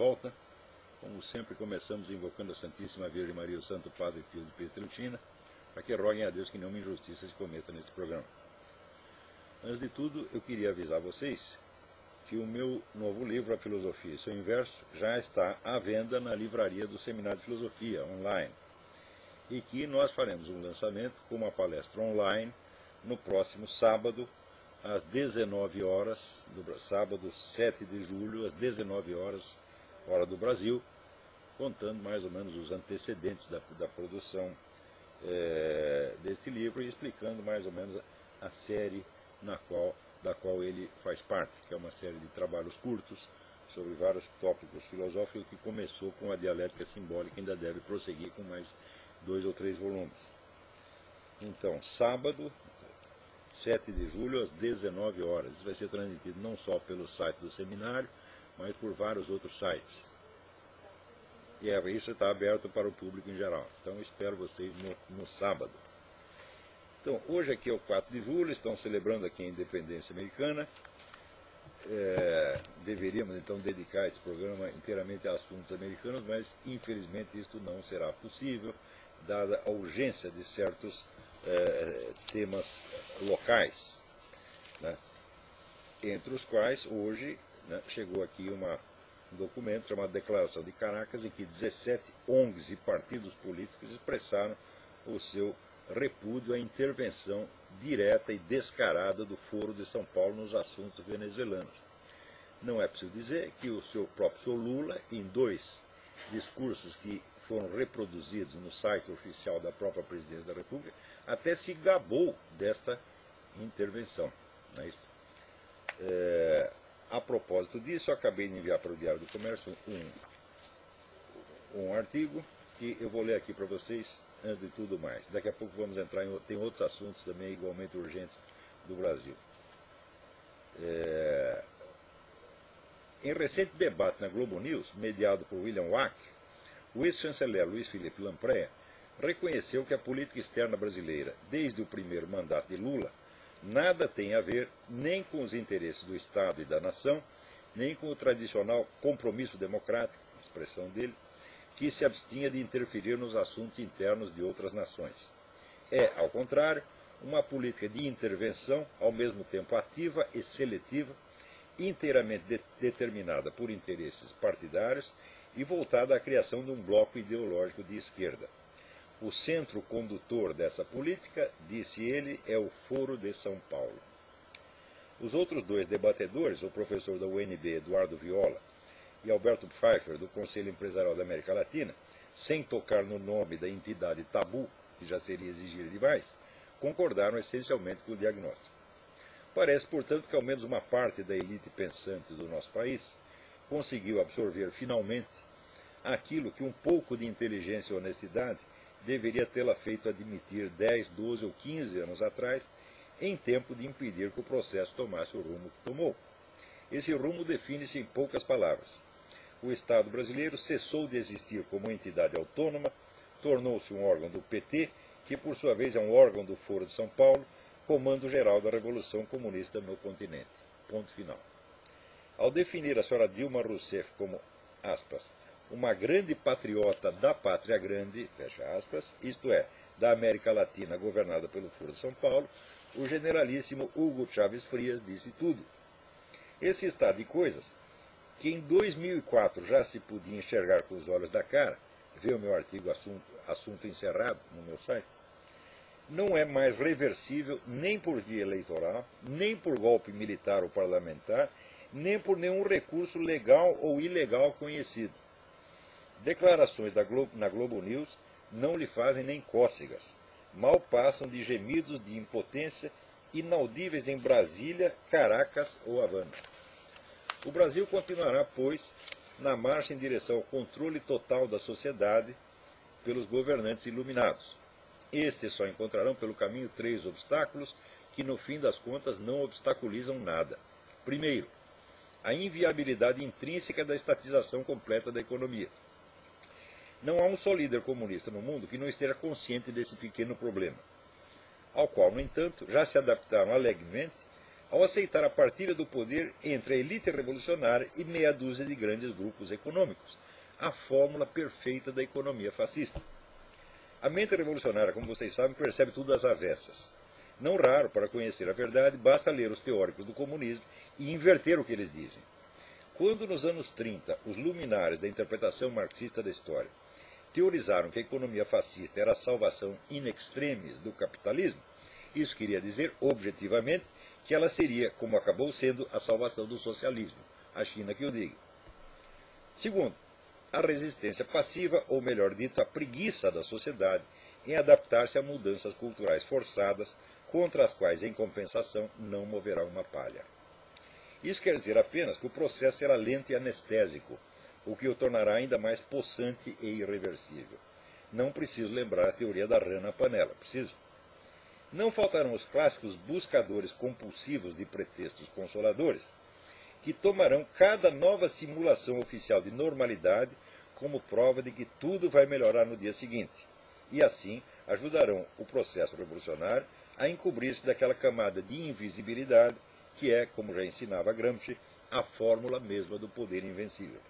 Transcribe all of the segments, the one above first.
volta. Como sempre, começamos invocando a Santíssima Virgem Maria, o Santo Padre Pio de Pietrelcina, para que roguem a Deus que nenhuma injustiça se cometa nesse programa. Antes de tudo, eu queria avisar vocês que o meu novo livro, A Filosofia e seu Inverso, já está à venda na livraria do Seminário de Filosofia, online. E que nós faremos um lançamento com uma palestra online no próximo sábado, às 19 horas, sábado 7 de julho, às 19 horas, hora do Brasil, contando mais ou menos os antecedentes da produção deste livro e explicando mais ou menos a série da qual ele faz parte, que é uma série de trabalhos curtos sobre vários tópicos filosóficos que começou com a dialética simbólica e ainda deve prosseguir com mais 2 ou 3 volumes. Então, sábado, 7 de julho, às 19 horas. Isso vai ser transmitido não só pelo site do seminário, mas por vários outros sites. E isso está aberto para o público em geral. Então, espero vocês no sábado. Então, hoje aqui é o 4 de julho, estão celebrando aqui a independência americana. Deveríamos, então, dedicar esse programa inteiramente a assuntos americanos, mas, infelizmente, isto não será possível, dada a urgência de certos temas locais, né? Entre os quais, hoje, né, chegou aqui um documento chamado Declaração de Caracas, em que 17 ONGs e partidos políticos expressaram o seu repúdio à intervenção direta e descarada do Foro de São Paulo nos assuntos venezuelanos. Não é preciso dizer que o próprio senhor Lula, em 2 discursos que foram reproduzidos no site oficial da própria Presidência da República, até se gabou desta intervenção. Não é isso? A propósito disso, eu acabei de enviar para o Diário do Comércio um artigo que eu vou ler aqui para vocês, antes de tudo mais. Daqui a pouco vamos entrar tem outros assuntos também igualmente urgentes do Brasil. Em recente debate na Globo News, mediado por William Wack, o ex-chanceler Luiz Felipe Lampreia reconheceu que a política externa brasileira, desde o primeiro mandato de Lula, nada tem a ver nem com os interesses do Estado e da nação, nem com o tradicional compromisso democrático, expressão dele, que se abstinha de interferir nos assuntos internos de outras nações. É, ao contrário, uma política de intervenção, ao mesmo tempo ativa e seletiva, inteiramente determinada por interesses partidários e voltada à criação de um bloco ideológico de esquerda. O centro condutor dessa política, disse ele, é o Foro de São Paulo. Os outros 2 debatedores, o professor da UNB, Eduardo Viola, e Alberto Pfeiffer, do Conselho Empresarial da América Latina, sem tocar no nome da entidade tabu, que já seria exigir demais, concordaram essencialmente com o diagnóstico. Parece, portanto, que ao menos uma parte da elite pensante do nosso país conseguiu absorver finalmente aquilo que um pouco de inteligência e honestidade deveria tê-la feito admitir 10, 12 ou 15 anos atrás, em tempo de impedir que o processo tomasse o rumo que tomou. Esse rumo define-se em poucas palavras. O Estado brasileiro cessou de existir como entidade autônoma, tornou-se um órgão do PT, que por sua vez é um órgão do Foro de São Paulo, comando geral da Revolução Comunista no continente. Ponto final. Ao definir a senhora Dilma Rousseff como, aspas, uma grande patriota da pátria grande, fecha aspas, isto é, da América Latina governada pelo Foro de São Paulo, o generalíssimo Hugo Chávez Frias disse tudo. Esse estado de coisas, que em 2004 já se podia enxergar com os olhos da cara, vê o meu artigo assunto encerrado no meu site, não é mais reversível nem por via eleitoral, nem por golpe militar ou parlamentar, nem por nenhum recurso legal ou ilegal conhecido. Declarações na Globo News não lhe fazem nem cócegas, mal passam de gemidos de impotência inaudíveis em Brasília, Caracas ou Havana. O Brasil continuará, pois, na marcha em direção ao controle total da sociedade pelos governantes iluminados. Estes só encontrarão pelo caminho 3 obstáculos que, no fim das contas, não obstaculizam nada. Primeiro, a inviabilidade intrínseca da estatização completa da economia. Não há um só líder comunista no mundo que não esteja consciente desse pequeno problema, ao qual, no entanto, já se adaptaram alegremente ao aceitar a partilha do poder entre a elite revolucionária e meia dúzia de grandes grupos econômicos, a fórmula perfeita da economia fascista. A mente revolucionária, como vocês sabem, percebe tudo às avessas. Não raro, para conhecer a verdade, basta ler os teóricos do comunismo e inverter o que eles dizem. Quando, nos anos 30, os luminares da interpretação marxista da história teorizaram que a economia fascista era a salvação in extremis do capitalismo, isso queria dizer, objetivamente, que ela seria, como acabou sendo, a salvação do socialismo, a China que o diga. Segundo, a resistência passiva, ou melhor dito, a preguiça da sociedade em adaptar-se a mudanças culturais forçadas, contra as quais, em compensação, não moverá uma palha. Isso quer dizer apenas que o processo será lento e anestésico, o que o tornará ainda mais possante e irreversível. Não preciso lembrar a teoria da rã na panela, preciso? Não faltarão os clássicos buscadores compulsivos de pretextos consoladores, que tomarão cada nova simulação oficial de normalidade como prova de que tudo vai melhorar no dia seguinte, e assim ajudarão o processo revolucionário a encobrir-se daquela camada de invisibilidade que é, como já ensinava Gramsci, a fórmula mesma do poder invencível.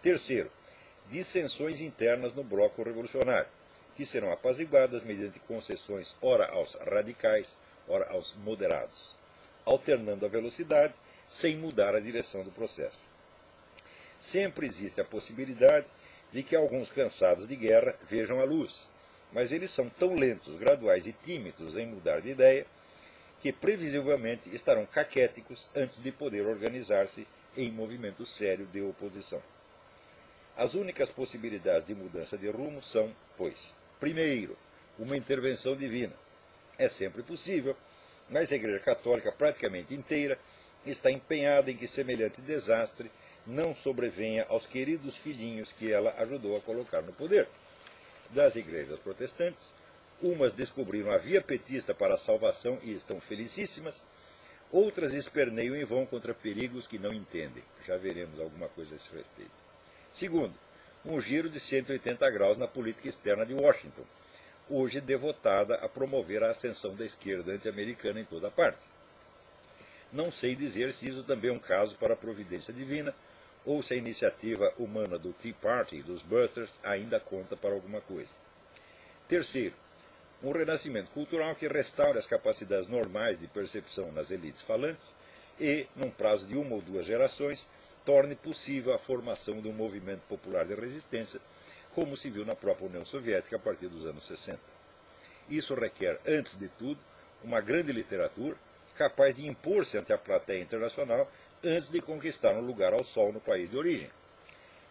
Terceiro, dissensões internas no bloco revolucionário, que serão apaziguadas mediante concessões ora aos radicais, ora aos moderados, alternando a velocidade sem mudar a direção do processo. Sempre existe a possibilidade de que alguns cansados de guerra vejam a luz, mas eles são tão lentos, graduais e tímidos em mudar de ideia que previsivelmente estarão caquéticos antes de poder organizar-se em movimento sério de oposição. As únicas possibilidades de mudança de rumo são, pois, primeiro, uma intervenção divina. É sempre possível, mas a Igreja Católica praticamente inteira está empenhada em que semelhante desastre não sobrevenha aos queridos filhinhos que ela ajudou a colocar no poder. Das igrejas protestantes, umas descobriram a via petista para a salvação e estão felicíssimas, outras esperneiam em vão contra perigos que não entendem. Já veremos alguma coisa a esse respeito. Segundo, um giro de 180 graus na política externa de Washington, hoje devotada a promover a ascensão da esquerda anti-americana em toda parte. Não sei dizer se isso também é um caso para a providência divina, ou se a iniciativa humana do Tea Party, dos birthers, ainda conta para alguma coisa. Terceiro, um renascimento cultural que restaure as capacidades normais de percepção nas elites falantes e, num prazo de uma ou duas gerações, torne possível a formação de um movimento popular de resistência, como se viu na própria União Soviética a partir dos anos 60. Isso requer, antes de tudo, uma grande literatura capaz de impor-se ante a plateia internacional antes de conquistar um lugar ao sol no país de origem.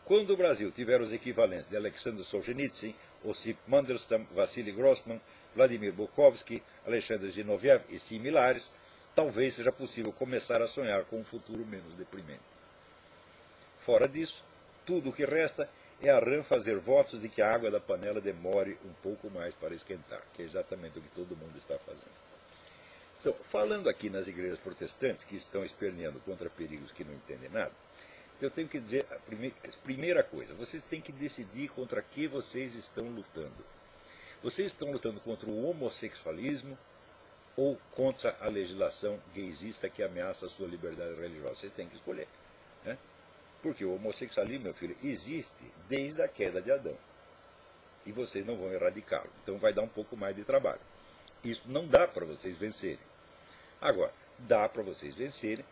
Quando o Brasil tiver os equivalentes de Alexander Solzhenitsyn, Osip Mandelstam, Vassili Grossman, Vladimir Bukovsky, Alexander Zinoviev e similares, talvez seja possível começar a sonhar com um futuro menos deprimente. Fora disso, tudo o que resta é a rã fazer votos de que a água da panela demore um pouco mais para esquentar, que é exatamente o que todo mundo está fazendo. Então, falando aqui nas igrejas protestantes, que estão esperneando contra perigos que não entendem nada, eu tenho que dizer a primeira coisa, vocês têm que decidir contra que vocês estão lutando. Vocês estão lutando contra o homossexualismo ou contra a legislação gaysista que ameaça a sua liberdade religiosa? Vocês têm que escolher, né? Porque o homossexualismo, meu filho, existe desde a queda de Adão. E vocês não vão erradicá-lo. Então vai dar um pouco mais de trabalho. Isso não dá para vocês vencerem. Agora, dá para vocês vencerem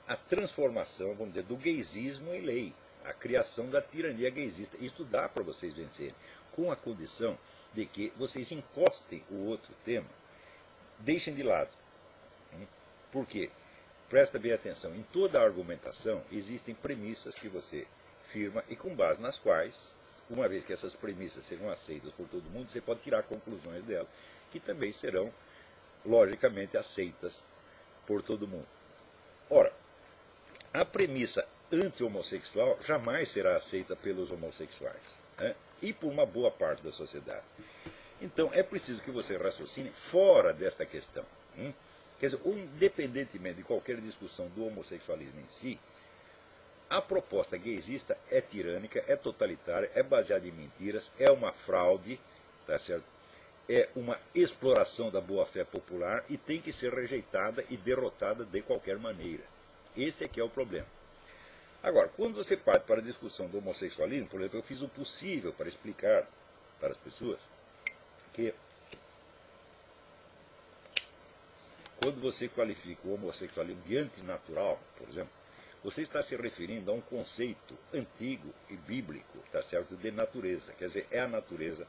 a transformação, vamos dizer, do gaysismo em lei. A criação da tirania gaysista. Isso dá para vocês vencerem. Com a condição de que vocês encostem o outro tema, deixem de lado. Por quê? Presta bem atenção, em toda a argumentação existem premissas que você firma e com base nas quais, uma vez que essas premissas sejam aceitas por todo mundo, você pode tirar conclusões dela, que também serão, logicamente, aceitas por todo mundo. Ora, a premissa anti-homossexual jamais será aceita pelos homossexuais, né? E por uma boa parte da sociedade. Então, é preciso que você raciocine fora desta questão. Quer dizer, independentemente de qualquer discussão do homossexualismo em si, a proposta gaysista é tirânica, é totalitária, é baseada em mentiras, é uma fraude, tá certo? é uma exploração da boa-fé popular e tem que ser rejeitada e derrotada de qualquer maneira. Esse é que é o problema. Agora, quando você parte para a discussão do homossexualismo, por exemplo, eu fiz o possível para explicar para as pessoas que quando você qualifica o homossexualismo de antinatural, por exemplo, você está se referindo a um conceito antigo e bíblico, tá certo, de natureza. Quer dizer, é a natureza,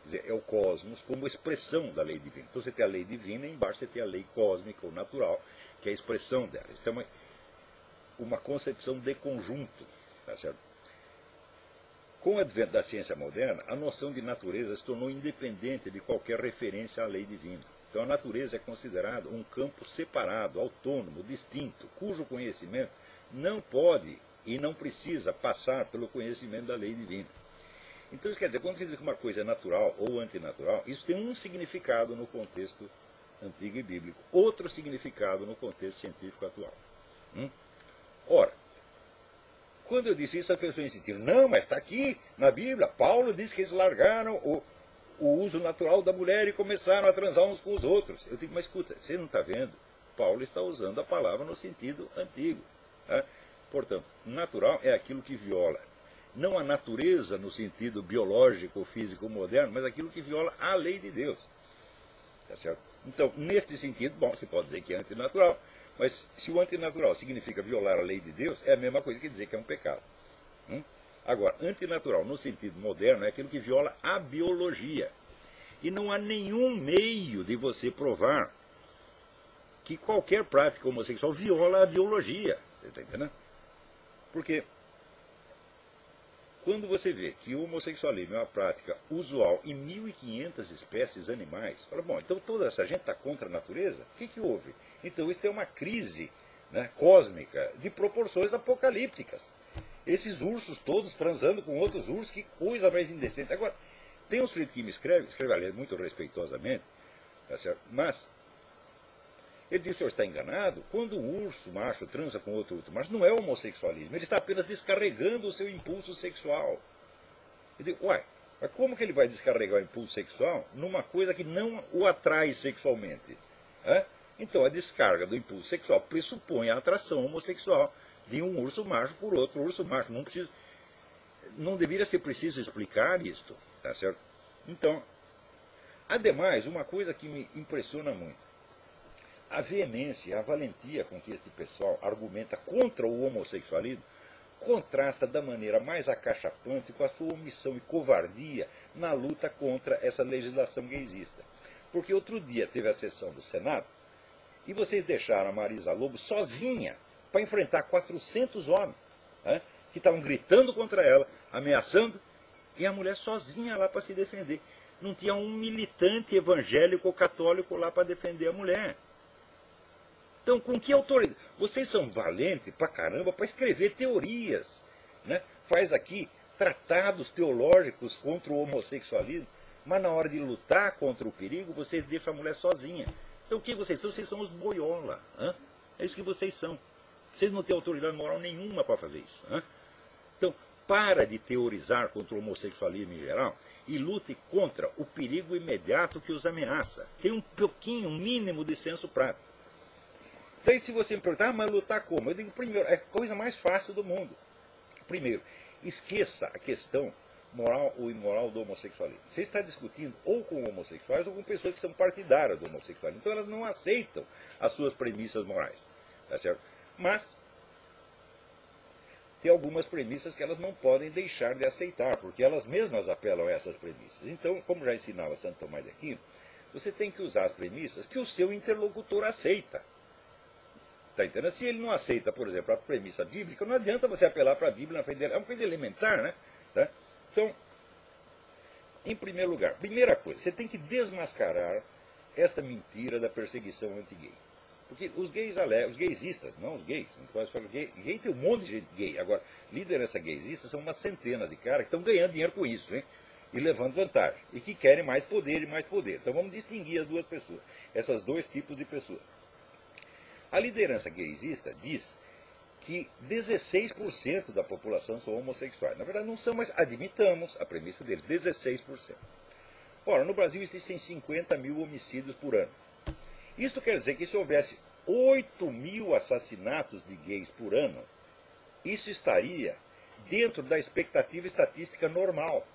quer dizer, é o cosmos como expressão da lei divina. Então você tem a lei divina e embaixo você tem a lei cósmica ou natural, que é a expressão dela. Isso é uma concepção de conjunto, tá certo? Com o advento da ciência moderna, a noção de natureza se tornou independente de qualquer referência à lei divina. Então a natureza é considerada um campo separado, autônomo, distinto, cujo conhecimento não pode e não precisa passar pelo conhecimento da lei divina. Então isso quer dizer, quando você diz que uma coisa é natural ou antinatural, isso tem um significado no contexto antigo e bíblico, outro significado no contexto científico atual. Ora, quando eu disse isso, as pessoas insistiram, não, mas está aqui na Bíblia, Paulo diz que eles largaram o uso natural da mulher e começaram a transar uns com os outros. Eu digo, mas escuta, você não está vendo? Paulo está usando a palavra no sentido antigo. Né? Portanto, natural é aquilo que viola, não a natureza no sentido biológico ou físico moderno, mas aquilo que viola a lei de Deus. Tá certo? Então, neste sentido, bom, você pode dizer que é antinatural, mas se o antinatural significa violar a lei de Deus, é a mesma coisa que dizer que é um pecado. Agora, antinatural no sentido moderno é aquilo que viola a biologia. E não há nenhum meio de você provar que qualquer prática homossexual viola a biologia. Você está entendendo? Porque quando você vê que o homossexualismo é uma prática usual em 1.500 espécies animais, fala, bom, então toda essa gente está contra a natureza? O que houve? Então isso é uma crise, né, cósmica de proporções apocalípticas. Esses ursos todos transando com outros ursos, que coisa mais indecente. Agora, tem um sujeito que me escreve aliás, muito respeitosamente, tá certo? Mas ele diz, o senhor está enganado? Quando o urso macho transa com outro urso macho, não é homossexualismo, ele está apenas descarregando o seu impulso sexual. Eu digo, uai, mas como que ele vai descarregar o impulso sexual numa coisa que não o atrai sexualmente? Então a descarga do impulso sexual pressupõe a atração homossexual de um urso macho por outro urso macho. Não deveria ser preciso explicar isto, tá certo? Então, ademais, uma coisa que me impressiona muito, a veemência, a valentia com que este pessoal argumenta contra o homossexualismo contrasta da maneira mais acachapante com a sua omissão e covardia na luta contra essa legislação gaysista. Porque outro dia teve a sessão do Senado e vocês deixaram a Marisa Lobo sozinha para enfrentar 400 homens, né, que estavam gritando contra ela, ameaçando, e a mulher sozinha lá para se defender. Não tinha um militante evangélico ou católico lá para defender a mulher. Então, com que autoridade? Vocês são valentes pra caramba para escrever teorias, né? Faz aqui tratados teológicos contra o homossexualismo, mas na hora de lutar contra o perigo, vocês deixam a mulher sozinha. Então, o que vocês são? Vocês são os boiola. É isso que vocês são. Vocês não têm autoridade moral nenhuma para fazer isso. Então, para de teorizar contra o homossexualismo em geral e lute contra o perigo imediato que os ameaça. Tem um pouquinho, um mínimo de senso prático. Daí se você me perguntar, mas lutar como? Eu digo, primeiro, é a coisa mais fácil do mundo. Primeiro, esqueça a questão moral ou imoral do homossexualismo. Você está discutindo ou com homossexuais ou com pessoas que são partidárias do homossexualismo. Então elas não aceitam as suas premissas morais. Tá certo? Mas tem algumas premissas que elas não podem deixar de aceitar, porque elas mesmas apelam a essas premissas. Então, como já ensinava Santo Tomás de Aquino, você tem que usar as premissas que o seu interlocutor aceita. Tá entendendo? Se ele não aceita, por exemplo, a premissa bíblica, não adianta você apelar para a Bíblia na frente dele. É uma coisa elementar, né? Tá? Então, em primeiro lugar, primeira coisa, você tem que desmascarar esta mentira da perseguição anti-gay. Porque os gays os gaysistas, não os gays, não pode falar gay tem um monte de gente gay. Agora, liderança gaysista são umas centenas de caras que estão ganhando dinheiro com isso, hein? E levando vantagem. E que querem mais poder e mais poder. Então vamos distinguir as duas pessoas, esses dois tipos de pessoas. A liderança gaysista diz que 16% da população são homossexuais. Na verdade não são, mas admitamos a premissa deles, 16%. Ora, no Brasil existem 50 mil homicídios por ano. Isso quer dizer que se houvesse 8 mil assassinatos de gays por ano, isso estaria dentro da expectativa estatística normal.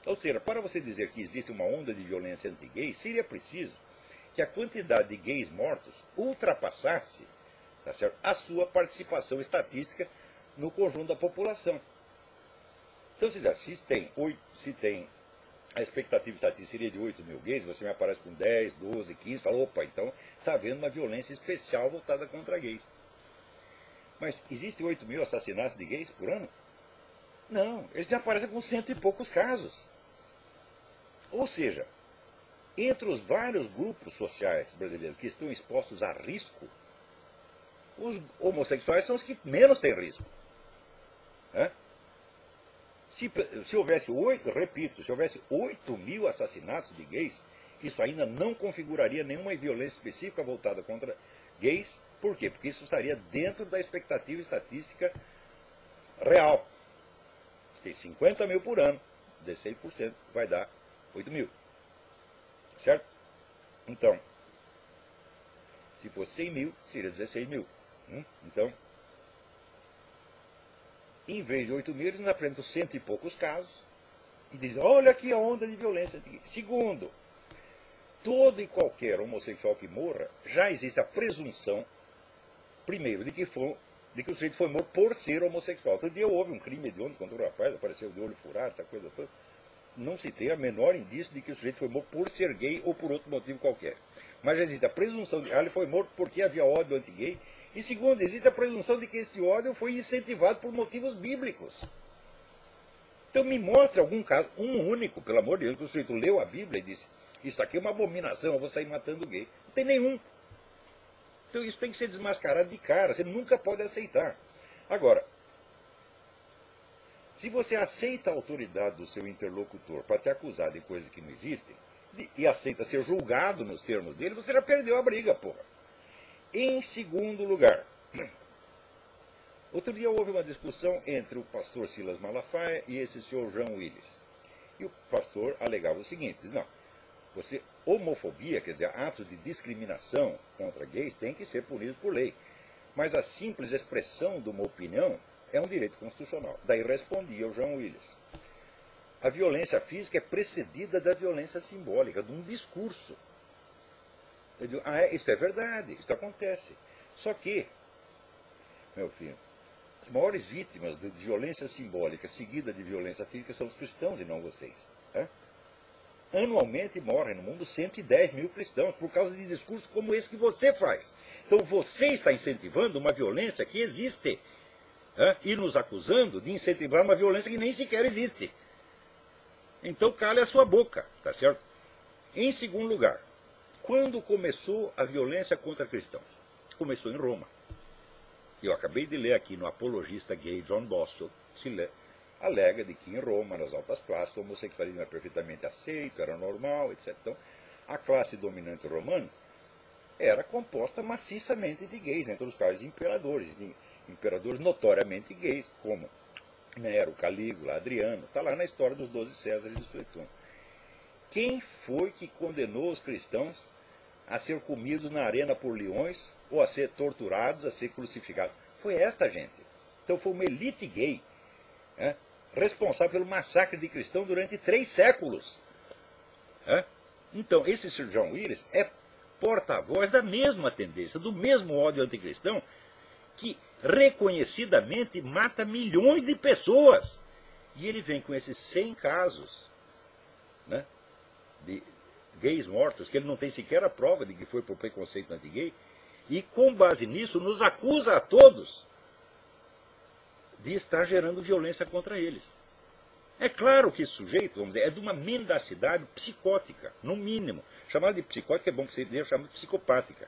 Ou seja, para você dizer que existe uma onda de violência anti-gays, seria preciso que a quantidade de gays mortos ultrapassasse, tá certo, a sua participação estatística no conjunto da população. Então, se tem a expectativa estatística seria de 8 mil gays, você me aparece com 10, 12, 15, fala, opa, então está havendo uma violência especial voltada contra gays. Mas existem 8 mil assassinatos de gays por ano? Não, eles já aparecem com 100 e poucos casos. Ou seja, entre os vários grupos sociais brasileiros que estão expostos a risco, os homossexuais são os que menos têm risco. Se houvesse 8 mil assassinatos de gays, isso ainda não configuraria nenhuma violência específica voltada contra gays. Por quê? Porque isso estaria dentro da expectativa estatística real. Se tem 50 mil por ano, 16% vai dar 8 mil. Certo? Então, se fosse 100 mil, seria 16 mil. Então, em vez de 8 mil, eles nos apresentam 100 e poucos casos e dizem, olha aqui a onda de violência. Segundo, todo e qualquer homossexual que morra, já existe a presunção, primeiro, de que o sujeito foi morto por ser homossexual. Outro dia houve um crime hediondo contra o rapaz, apareceu de olho furado, essa coisa toda. Não se tem a menor indício de que o sujeito foi morto por ser gay ou por outro motivo qualquer. Mas já existe a presunção de que ele foi morto porque havia ódio anti-gay. E segundo, existe a presunção de que esse ódio foi incentivado por motivos bíblicos. Então me mostre algum caso, um único, pelo amor de Deus, que o sujeito leu a Bíblia e disse, isso aqui é uma abominação, eu vou sair matando gay. Não tem nenhum. Então isso tem que ser desmascarado de cara, você nunca pode aceitar. Agora, se você aceita a autoridade do seu interlocutor para te acusar de coisas que não existem, e aceita ser julgado nos termos dele, você já perdeu a briga, porra. Em segundo lugar, outro dia houve uma discussão entre o pastor Silas Malafaia e esse senhor João Willis. E o pastor alegava o seguinte, diz, não, homofobia, quer dizer, atos de discriminação contra gays tem que ser punidos por lei. Mas a simples expressão de uma opinião é um direito constitucional. Daí respondia o João Willis. A violência física é precedida da violência simbólica, de um discurso. Eu digo, isso é verdade, isso acontece. Só que, meu filho, as maiores vítimas de violência simbólica seguida de violência física são os cristãos e não vocês. Anualmente morrem no mundo 110 mil cristãos por causa de discursos como esse que você faz. Então você está incentivando uma violência que existe. E nos acusando de incentivar uma violência que nem sequer existe. Então cale a sua boca, tá certo? Em segundo lugar, quando começou a violência contra cristãos? Começou em Roma. Eu acabei de ler aqui no apologista gay John Boswell, alega de que em Roma, nas altas classes, o homossexualismo era perfeitamente aceito, era normal, etc. Então, a classe dominante romana era composta maciçamente de gays, entre os quais imperadores notoriamente gays, como Nero, Calígula, Adriano, está lá na história dos 12 Césares de Suetônio. Quem foi que condenou os cristãos a ser comidos na arena por leões, ou a ser torturados, a ser crucificados? Foi esta gente. Então foi uma elite gay, responsável pelo massacre de cristãos durante 3 séculos. Então, esse Sir John Willis é porta-voz da mesma tendência, do mesmo ódio anticristão, que reconhecidamente mata milhões de pessoas. E ele vem com esses 100 casos de gays mortos, que ele não tem sequer a prova de que foi por preconceito anti-gay, e com base nisso nos acusa a todos de estar gerando violência contra eles. É claro que esse sujeito, vamos dizer, é de uma mendacidade psicótica, no mínimo. Chamar de psicótica é bom, porque você deve chamar de psicopática.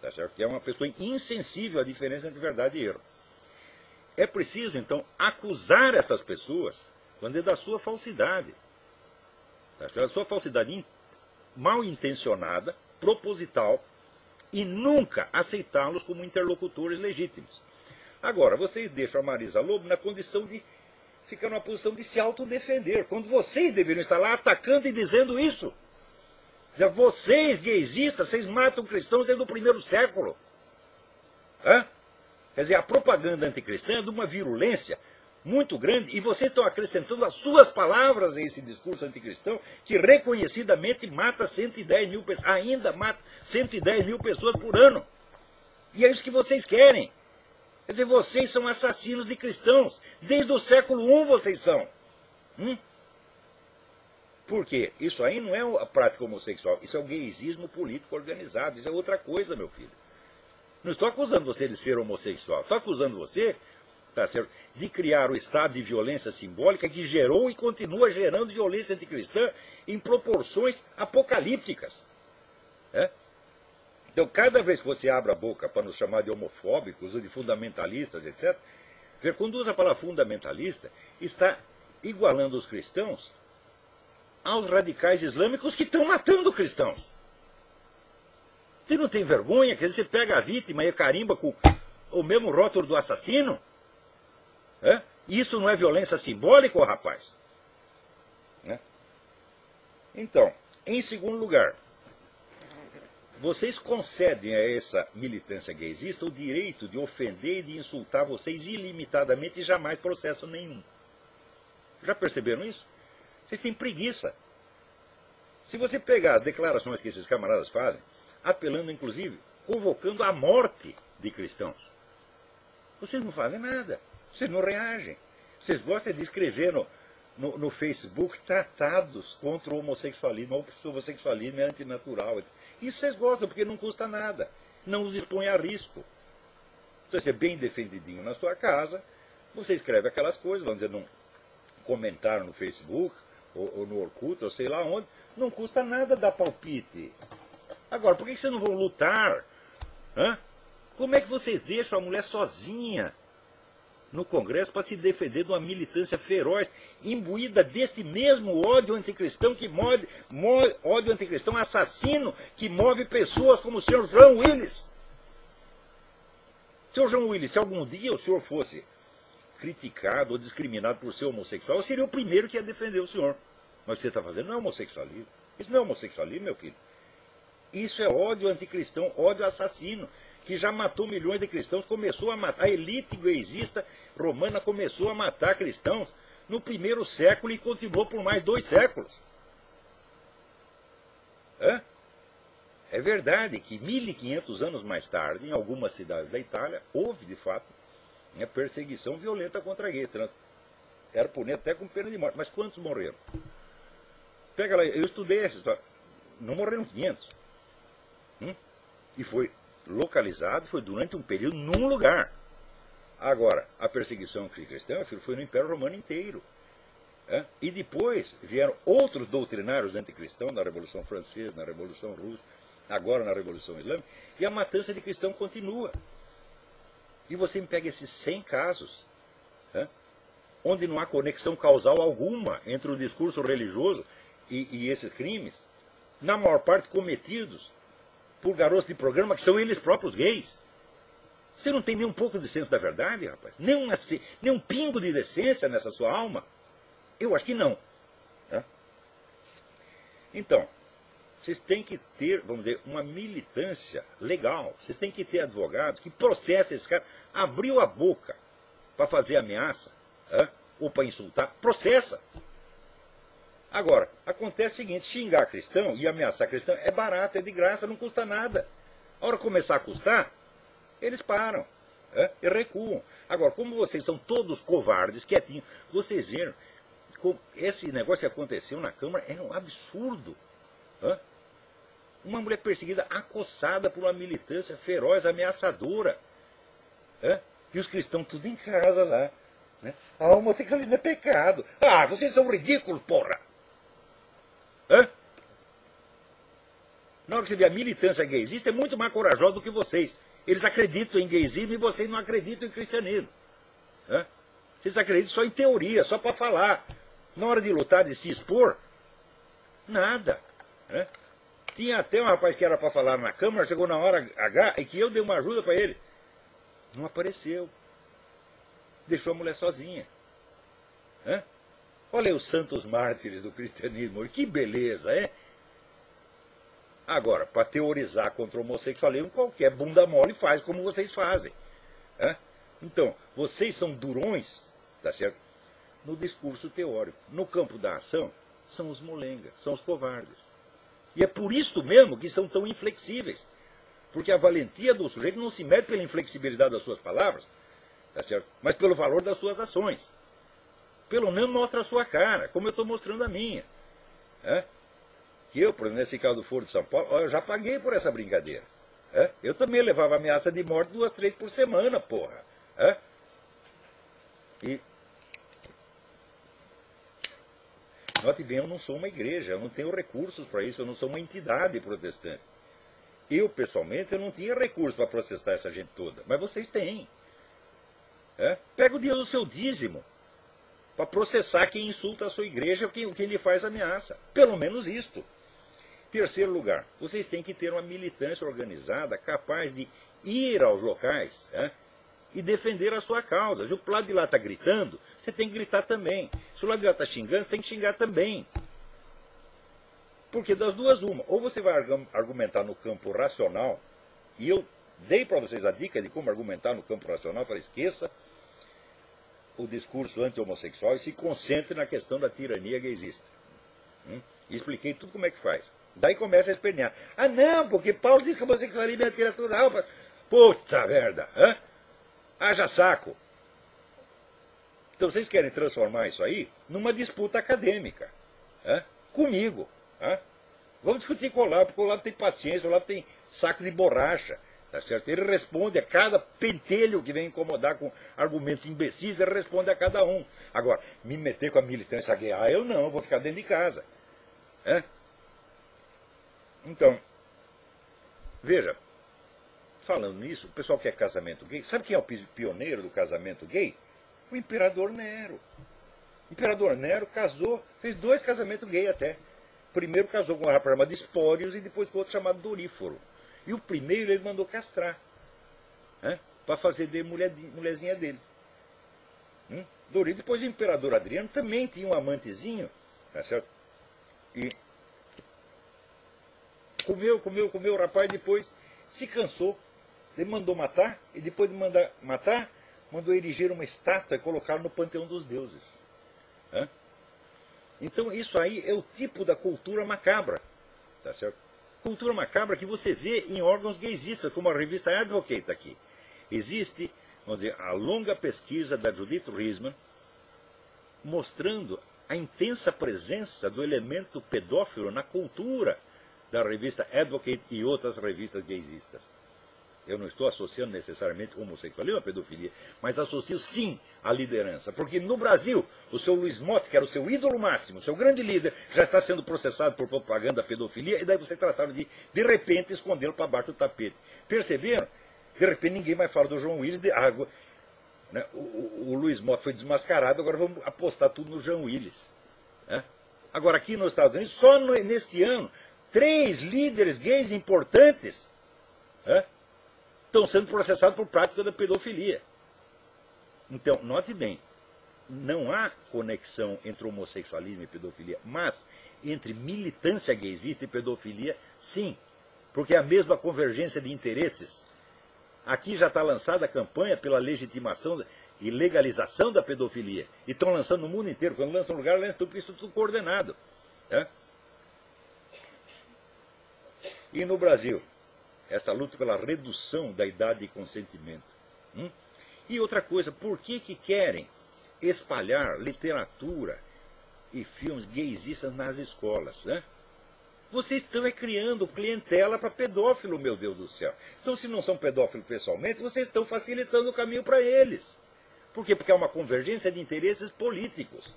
Tá certo? Que é uma pessoa insensível à diferença entre verdade e erro. É preciso, então, acusar essas pessoas, vamos dizer, da sua falsidade. Tá certo? Da sua falsidade mal intencionada, proposital, e nunca aceitá-los como interlocutores legítimos. Agora, vocês deixam a Marisa Lobo na condição de fica numa posição de se autodefender, quando vocês deveriam estar lá atacando e dizendo isso. Já vocês, gaysistas, vocês matam cristãos desde o primeiro século. Hã? Quer dizer, a propaganda anticristã é de uma virulência muito grande, e vocês estão acrescentando as suas palavras a esse discurso anticristão, que reconhecidamente mata 110 mil pessoas, ainda mata 110 mil pessoas por ano. E é isso que vocês querem. Quer dizer, vocês são assassinos de cristãos. Desde o século I vocês são. Por quê? Isso aí não é a prática homossexual, isso é o gaysismo político organizado, isso é outra coisa, meu filho. Não estou acusando você de ser homossexual, estou acusando você, tá certo, de criar o estado de violência simbólica que gerou e continua gerando violência anticristã em proporções apocalípticas. Então, cada vez que você abre a boca para nos chamar de homofóbicos ou de fundamentalistas, etc., quando usa a palavra fundamentalista, está igualando os cristãos aos radicais islâmicos que estão matando cristãos. Você não tem vergonha? Quer dizer, você pega a vítima e carimba com o mesmo rótulo do assassino? Isso não é violência simbólica, rapaz? Então, em segundo lugar, vocês concedem a essa militância gaysista o direito de ofender e de insultar vocês ilimitadamente e jamais processo nenhum. Já perceberam isso? Vocês têm preguiça. Se você pegar as declarações que esses camaradas fazem, apelando inclusive, convocando a morte de cristãos, vocês não fazem nada, vocês não reagem. Vocês gostam de escrever no Facebook tratados contra o homossexualismo, o homossexualismo é antinatural. Isso vocês gostam, porque não custa nada, não os expõe a risco. Se você é bem defendidinho na sua casa, você escreve aquelas coisas, vamos dizer, num comentário no Facebook, ou no Orkut, ou sei lá onde, não custa nada dar palpite. Agora, por que vocês não vão lutar? Como é que vocês deixam a mulher sozinha no Congresso para se defender de uma militância feroz, imbuída deste mesmo ódio anticristão que ódio anticristão assassino que move pessoas como o senhor João Willis? Senhor João Willis, se algum dia o senhor fosse criticado ou discriminado por ser homossexual, eu seria o primeiro que ia defender o senhor. Mas o que você está fazendo não é homossexualismo. Isso não é homossexualismo, meu filho. Isso é ódio anticristão, ódio assassino, que já matou milhões de cristãos, começou a matar, a elite gaysista romana começou a matar cristãos no primeiro século e continuou por mais 2 séculos. É verdade que 1500 anos mais tarde, em algumas cidades da Itália, houve de fato perseguição violenta contra gays. Era punido até com pena de morte. Mas quantos morreram? Pega lá, eu estudei essa história. Não morreram 500. E foi localizado, foi durante um período num lugar. Agora, a perseguição cristã foi no Império Romano inteiro. E depois vieram outros doutrinários anticristãos na Revolução Francesa, na Revolução Russa, agora na Revolução Islâmica, e a matança de cristão continua. E você me pega esses 100 casos, onde não há conexão causal alguma entre o discurso religioso e esses crimes, na maior parte cometidos por garotos de programa que são eles próprios gays. Você não tem nem um pouco de senso da verdade, rapaz? Nem um pingo de decência nessa sua alma? Eu acho que não. Então, vocês têm que ter, vamos dizer, uma militância legal. Vocês têm que ter advogados que processem esse cara. Abriu a boca para fazer ameaça, ou para insultar, processa. Agora, acontece o seguinte, xingar cristão e ameaçar cristão é barato, é de graça, não custa nada. A hora que começar a custar, eles param, e recuam. Agora, como vocês são todos covardes, quietinhos, vocês viram, esse negócio que aconteceu na Câmara é um absurdo. Uma mulher perseguida, acossada por uma militância feroz, ameaçadora. E os cristãos tudo em casa lá. A homossexualismo é pecado. Ah, vocês são ridículos, porra! Na hora que você vê a militância gaysista, é muito mais corajosa do que vocês. Eles acreditam em gaysismo e vocês não acreditam em cristianismo. Vocês acreditam só em teoria, só para falar. Na hora de lutar, de se expor, nada. Tinha até um rapaz que era para falar na Câmara, chegou na hora H e que eu dei uma ajuda para ele. Não apareceu. Deixou a mulher sozinha. Hã? Olha aí os santos mártires do cristianismo, que beleza, é? Agora, para teorizar contra o homossexualismo, qualquer bunda mole faz como vocês fazem. Hã? Então, vocês são durões, tá certo? No discurso teórico. No campo da ação, são os molengas, são os covardes. E é por isso mesmo que são tão inflexíveis. Porque a valentia do sujeito não se mede pela inflexibilidade das suas palavras, tá certo? Mas pelo valor das suas ações. Pelo menos mostra a sua cara, como eu estou mostrando a minha. É? Que eu, por exemplo, nesse caso do Foro de São Paulo, eu já paguei por essa brincadeira. É? Eu também levava ameaça de morte 2, 3 por semana, porra. É? E note bem, eu não sou uma igreja, eu não tenho recursos para isso, eu não sou uma entidade protestante. Eu, pessoalmente, eu não tinha recursos para processar essa gente toda, mas vocês têm. É? Pega o dinheiro do seu dízimo para processar quem insulta a sua igreja ou quem lhe faz ameaça. Pelo menos isto. Terceiro lugar, vocês têm que ter uma militância organizada capaz de ir aos locais e defender a sua causa. Se o lado de lá está gritando, você tem que gritar também. Se o lado de lá está xingando, você tem que xingar também. Porque das duas, uma. Ou você vai argumentar no campo racional, e eu dei para vocês a dica de como argumentar no campo racional, para esqueça o discurso anti-homossexual e se concentre na questão da tirania gaysista. E expliquei tudo como é que faz. Daí começa a espernear. Ah, não, porque Paulo diz que o homossexualismo é natural. Puta merda! Haja saco! Então vocês querem transformar isso aí numa disputa acadêmica. Comigo. Vamos discutir com o Olavo, porque o Olavo tem paciência, o Olavo tem saco de borracha. Tá certo? Ele responde a cada pentelho que vem incomodar com argumentos imbecis, ele responde a cada um. Agora, me meter com a militância gay, eu não, eu vou ficar dentro de casa. Então, veja, falando nisso, o pessoal quer casamento gay, sabe quem é o pioneiro do casamento gay? O imperador Nero. O imperador Nero casou, fez 2 casamentos gay até. Primeiro casou com um rapaz chamado Espórios e depois com outro chamado Doríforo. E o primeiro ele mandou castrar, para fazer dele mulherzinha dele. Depois o imperador Adriano também tinha um amantezinho, tá certo? E comeu o rapaz, depois se cansou. Ele mandou matar, e depois de mandar matar, mandou erigir uma estátua e colocar no panteão dos deuses. Então isso aí é o tipo da cultura macabra, tá certo? Cultura macabra que você vê em órgãos gaysistas, como a revista Advocate aqui. Existe, vamos dizer, a longa pesquisa da Judith Riesman mostrando a intensa presença do elemento pedófilo na cultura da revista Advocate e outras revistas gaysistas. Eu não estou associando necessariamente homossexualismo à pedofilia, mas associo sim à liderança. Porque no Brasil, o seu Luiz Motti, que era o seu ídolo máximo, o seu grande líder, já está sendo processado por propaganda da pedofilia, e daí vocês trataram de repente, escondê-lo para baixo do tapete. Perceberam? De repente ninguém mais fala do João Willis. O Luiz Motti foi desmascarado, agora vamos apostar tudo no João Willis. Agora aqui nos Estados Unidos, só neste ano, 3 líderes gays importantes estão sendo processados por prática da pedofilia. Então, note bem, não há conexão entre homossexualismo e pedofilia, mas entre militância gaysista e pedofilia, sim, porque é a mesma convergência de interesses. Aqui já está lançada a campanha pela legitimação e legalização da pedofilia, e estão lançando no mundo inteiro. Quando lançam um lugar, lançam tudo, isso tudo coordenado. E no Brasil? Essa luta pela redução da idade de consentimento. E outra coisa, por que querem espalhar literatura e filmes gaysistas nas escolas? Vocês estão criando clientela para pedófilo, meu Deus do céu. Então, se não são pedófilos pessoalmente, vocês estão facilitando o caminho para eles. Por quê? Porque é uma convergência de interesses políticos.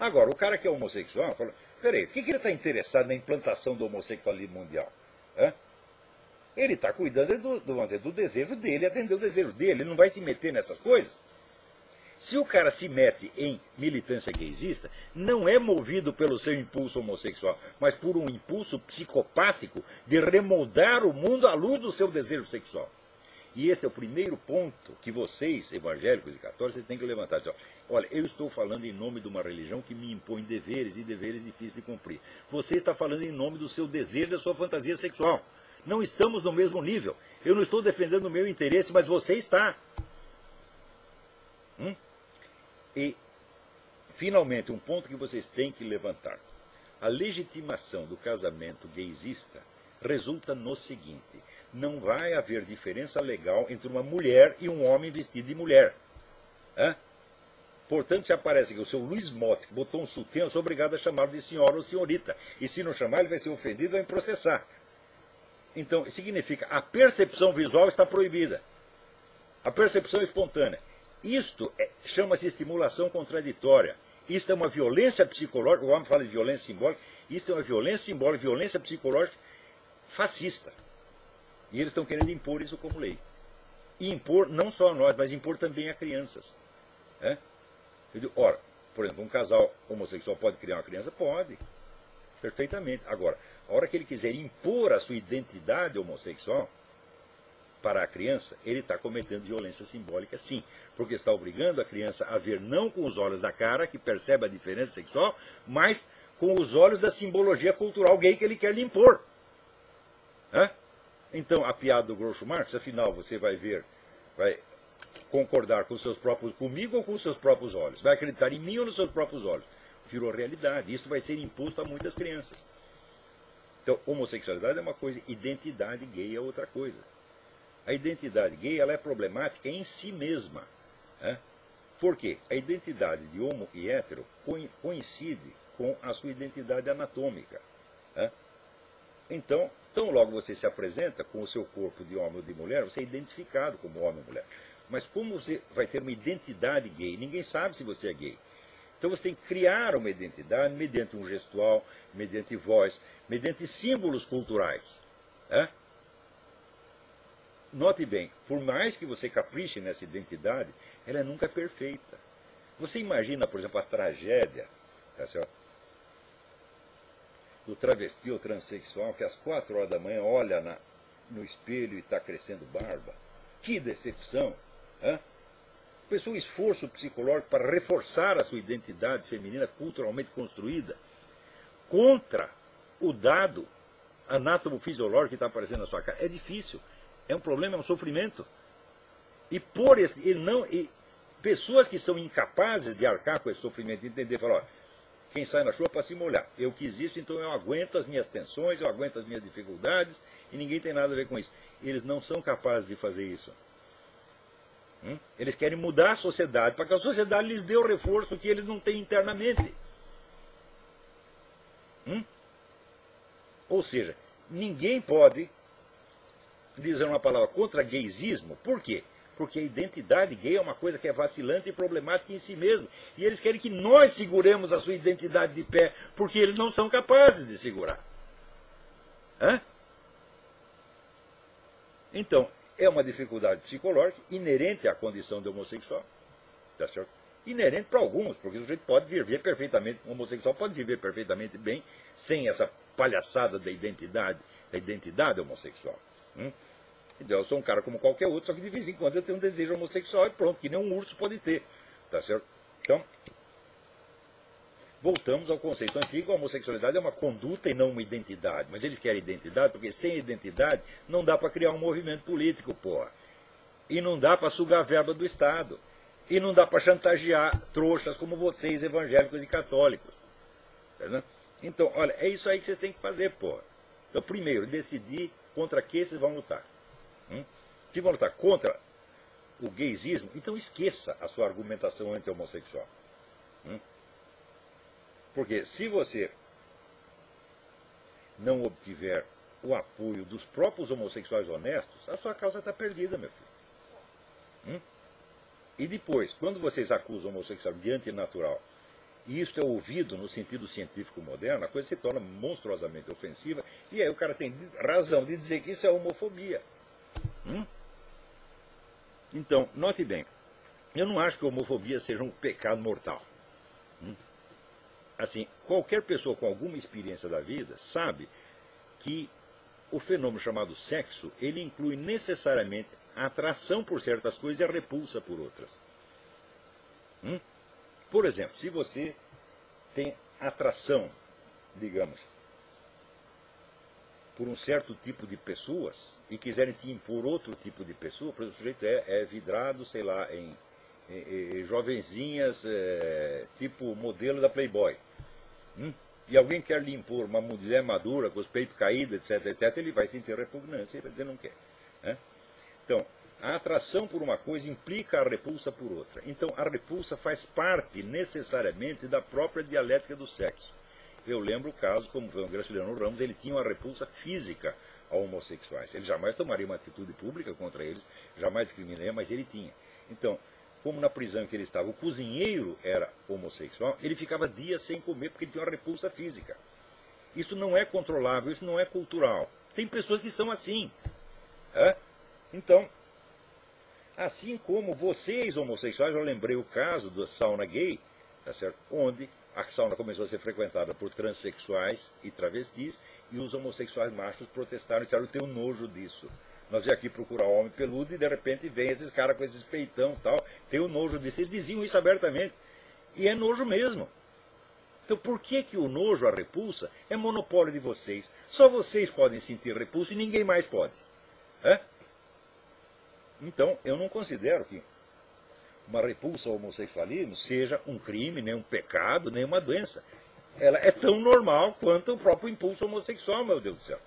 Agora, o cara que é homossexual fala, peraí, por que ele está interessado na implantação do homossexualismo mundial? Ele está cuidando do desejo dele, atender o desejo dele, ele não vai se meter nessas coisas. Se o cara se mete em militância gaysista, não é movido pelo seu impulso homossexual, mas por um impulso psicopático de remoldar o mundo à luz do seu desejo sexual. E esse é o primeiro ponto que vocês, evangélicos e católicos, vocês têm que levantar. Dizer, olha, eu estou falando em nome de uma religião que me impõe deveres e deveres difíceis de cumprir. Você está falando em nome do seu desejo, da sua fantasia sexual. Não estamos no mesmo nível. Eu não estou defendendo o meu interesse, mas você está. E, finalmente, um ponto que vocês têm que levantar. A legitimação do casamento gaysista resulta no seguinte: não vai haver diferença legal entre uma mulher e um homem vestido de mulher. Portanto, se aparece que o seu Luiz Motti, que botou um sutiã, eu sou obrigado a chamá-lo de senhora ou senhorita. E se não chamar, ele vai ser ofendido e vai me processar. Então, significa, a percepção visual está proibida. A percepção espontânea. Isto chama-se estimulação contraditória. Isto é uma violência psicológica, o homem fala de violência simbólica, isto é uma violência simbólica, violência psicológica fascista. E eles estão querendo impor isso como lei. E impor não só a nós, mas impor também a crianças. Eu digo, ora, por exemplo, um casal homossexual pode criar uma criança? Pode. Perfeitamente. Agora, a hora que ele quiser impor a sua identidade homossexual para a criança, ele está cometendo violência simbólica, sim. Porque está obrigando a criança a ver não com os olhos da cara, que percebe a diferença sexual, mas com os olhos da simbologia cultural gay que ele quer lhe impor. Então, a piada do Groucho Marx, afinal, você vai ver, vai concordar com seus próprios, comigo ou com os seus próprios olhos? Vai acreditar em mim ou nos seus próprios olhos? Virou realidade. Isso vai ser imposto a muitas crianças. Então, homossexualidade é uma coisa, identidade gay é outra coisa. A identidade gay ela é problemática em si mesma. Por quê? A identidade de homo e hétero coincide com a sua identidade anatômica. Então, tão logo você se apresenta com o seu corpo de homem ou de mulher, você é identificado como homem ou mulher. Mas como você vai ter uma identidade gay? Ninguém sabe se você é gay. Então você tem que criar uma identidade mediante um gestual, mediante voz, mediante símbolos culturais. Note bem, por mais que você capriche nessa identidade, ela nunca é perfeita. Você imagina, por exemplo, a tragédia do travesti ou transexual que às 4 horas da manhã olha no espelho e está crescendo barba? Que decepção! Pensou um esforço psicológico para reforçar a sua identidade feminina culturalmente construída contra o dado anatomofisiológico que está aparecendo na sua cara. É difícil. É um problema, é um sofrimento. E pessoas que são incapazes de arcar com esse sofrimento, de entender, falar, quem sai na chuva para se molhar. Eu quis isso, então eu aguento as minhas tensões, eu aguento as minhas dificuldades, e ninguém tem nada a ver com isso. Eles não são capazes de fazer isso. Eles querem mudar a sociedade, para que a sociedade lhes dê o reforço que eles não têm internamente. Ou seja, ninguém pode dizer uma palavra contra gaysismo. Por quê? Porque a identidade gay é uma coisa que é vacilante e problemática em si mesmo. E eles querem que nós seguremos a sua identidade de pé, porque eles não são capazes de segurar. Então, é uma dificuldade psicológica inerente à condição de homossexual. Tá certo? Inerente para alguns, porque o sujeito pode viver perfeitamente, o homossexual pode viver perfeitamente bem sem essa palhaçada da identidade homossexual. Então, eu sou um cara como qualquer outro, só que de vez em quando eu tenho um desejo homossexual e pronto, que nem um urso pode ter. Tá certo? Então, voltamos ao conceito antigo, a homossexualidade é uma conduta e não uma identidade. Mas eles querem identidade, porque sem identidade não dá para criar um movimento político, porra. E não dá para sugar a verba do Estado. E não dá para chantagear trouxas como vocês, evangélicos e católicos. Entendeu? Então, olha, é isso aí que vocês têm que fazer, porra. Então, primeiro, decidir contra que vocês vão lutar. Se vão lutar contra o gaysismo, então esqueça a sua argumentação anti-homossexual. Porque se você não obtiver o apoio dos próprios homossexuais honestos, a sua causa está perdida, meu filho. E depois, quando vocês acusam o homossexual de antinatural, e isso é ouvido no sentido científico moderno, a coisa se torna monstruosamente ofensiva, e aí o cara tem razão de dizer que isso é homofobia. Então, note bem, eu não acho que a homofobia seja um pecado mortal. Assim, qualquer pessoa com alguma experiência da vida sabe que o fenômeno chamado sexo, ele inclui necessariamente a atração por certas coisas e a repulsa por outras. Por exemplo, se você tem atração, digamos, por um certo tipo de pessoas e quiserem te impor outro tipo de pessoa, por exemplo, o sujeito é vidrado, sei lá, em jovenzinhas, tipo modelo da Playboy. E alguém quer lhe impor uma mulher madura, com os peitos caídos, etc., etc., ele vai sentir repugnância, ele não quer. Então, a atração por uma coisa implica a repulsa por outra. Então, a repulsa faz parte, necessariamente, da própria dialética do sexo. Eu lembro o caso, como foi o Graciliano Ramos, ele tinha uma repulsa física a homossexuais. Ele jamais tomaria uma atitude pública contra eles, jamais discriminaria, mas ele tinha. Então, como na prisão em que ele estava, o cozinheiro era homossexual, ele ficava dias sem comer porque ele tinha uma repulsa física. Isso não é controlável, isso não é cultural. Tem pessoas que são assim. Então, assim como vocês homossexuais, eu lembrei o caso da sauna gay, tá certo? Onde a sauna começou a ser frequentada por transexuais e travestis, e os homossexuais machos protestaram e disseram: eu tenho nojo disso. Nós viemos aqui procurar homem peludo e de repente vem esses caras com esses peitão e tal, tenho nojo disso. Eles diziam isso abertamente. E é nojo mesmo. Então por que o nojo, a repulsa, é monopólio de vocês? Só vocês podem sentir repulsa e ninguém mais pode. Então, eu não considero que uma repulsa ao homossexualismo seja um crime, nem um pecado, nem uma doença. Ela é tão normal quanto o próprio impulso homossexual, meu Deus do céu.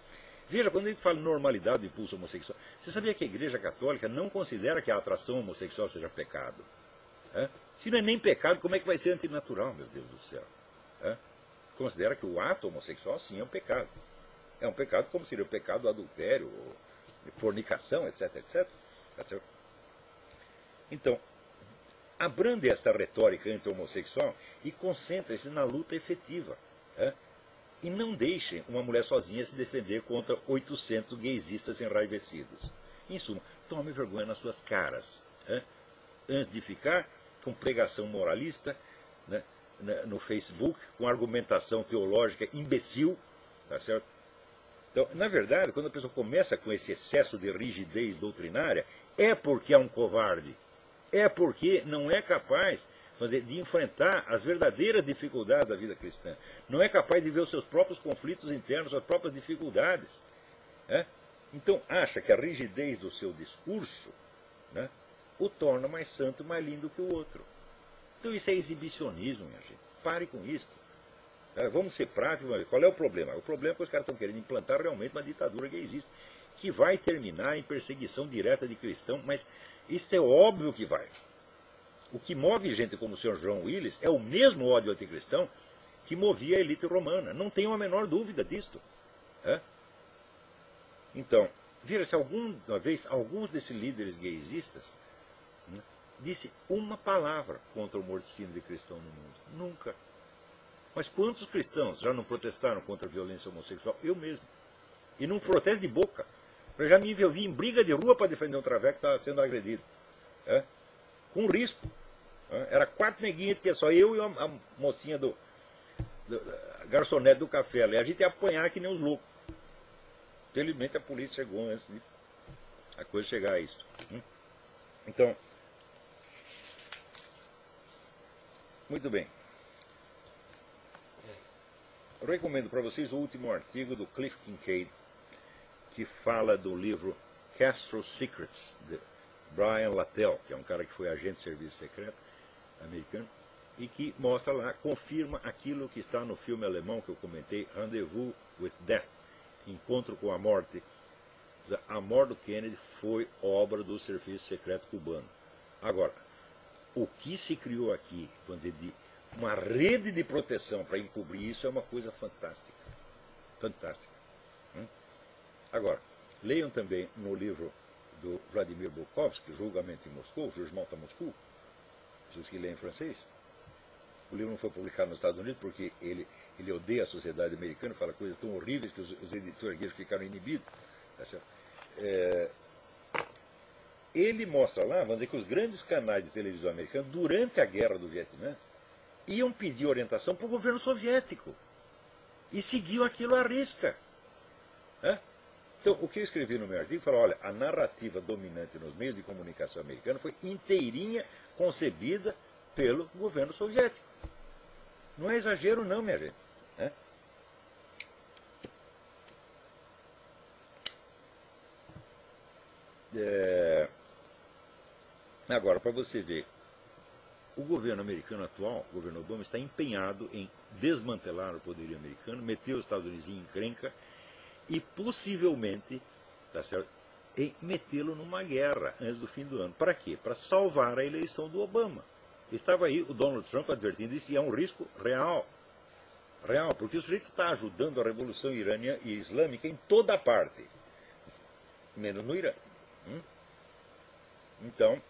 Veja, quando a gente fala normalidade do impulso homossexual, você sabia que a Igreja Católica não considera que a atração homossexual seja pecado? Se não é nem pecado, como é que vai ser antinatural, meu Deus do céu? Considera que o ato homossexual, sim, é um pecado. É um pecado como seria o pecado do adultério, fornicação, etc, etc. Tá certo? Então, abrande esta retórica anti-homossexual e concentre-se na luta efetiva. E não deixem uma mulher sozinha se defender contra 800 gaysistas enraivecidos. Em suma, tome vergonha nas suas caras, antes de ficar com pregação moralista, né, no Facebook, com argumentação teológica imbecil. Tá certo? Então, na verdade, quando a pessoa começa com esse excesso de rigidez doutrinária, é porque é um covarde. É porque não é capaz de enfrentar as verdadeiras dificuldades da vida cristã. Não é capaz de ver os seus próprios conflitos internos, suas próprias dificuldades. Então acha que a rigidez do seu discurso, né, o torna mais santo, mais lindo que o outro. Então isso é exibicionismo, minha gente. Pare com isso. Vamos ser práticos. Qual é o problema? O problema é que os caras estão querendo implantar realmente uma ditadura gaysista, que vai terminar em perseguição direta de cristão, mas isso é óbvio que vai. O que move gente como o Sr. João Willis é o mesmo ódio anticristão que movia a elite romana. Não tenho a menor dúvida disto. Então, veja se alguma vez alguns desses líderes gaysistas, né, disse uma palavra contra o morticínio de cristão no mundo. Nunca. Mas quantos cristãos já não protestaram contra a violência homossexual? Eu mesmo. E num protesto de boca. Eu já me envolvi em briga de rua para defender um traveco que estava sendo agredido. Com risco. Era 4 neguinhos, tinha só eu e a mocinha a garçonete do café ali. A gente ia apanhar que nem os loucos. Felizmente a polícia chegou antes de a coisa chegar a isso. Então, muito bem. Eu recomendo para vocês o último artigo do Cliff Kincaid, que fala do livro Castro Secrets, de Brian Latell, que é um cara que foi agente de serviço secreto americano, e que mostra lá, confirma aquilo que está no filme alemão que eu comentei, Rendezvous with Death, Encontro com a Morte. A morte do Kennedy foi obra do serviço secreto cubano. Agora, o que se criou aqui, vamos dizer, de uma rede de proteção para encobrir isso é uma coisa fantástica. Fantástica. Agora, leiam também no livro do Vladimir Bukovsky, Julgamento em Moscou, Jugement à Moscou, se os que leem francês. O livro não foi publicado nos Estados Unidos porque ele odeia a sociedade americana, fala coisas tão horríveis que os editores ficaram inibidos. Tá certo? Ele mostra lá, vamos dizer, que os grandes canais de televisão americanos, durante a guerra do Vietnã, iam pedir orientação para o governo soviético. E seguiam aquilo à risca. Então, o que eu escrevi no meu artigo, falou, olha, a narrativa dominante nos meios de comunicação americanos foi inteirinha concebida pelo governo soviético. Não é exagero não, minha gente. Né? Agora, para você ver, o governo americano atual, o governo Obama, está empenhado em desmantelar o poderio americano, meter os Estados Unidos em encrenca e possivelmente, tá certo, em metê-lo numa guerra antes do fim do ano. Para quê? Para salvar a eleição do Obama. Estava aí o Donald Trump advertindo isso, e é um risco real. Real, porque o sujeito está ajudando a revolução iraniana e islâmica em toda parte, menos no Irã. Então,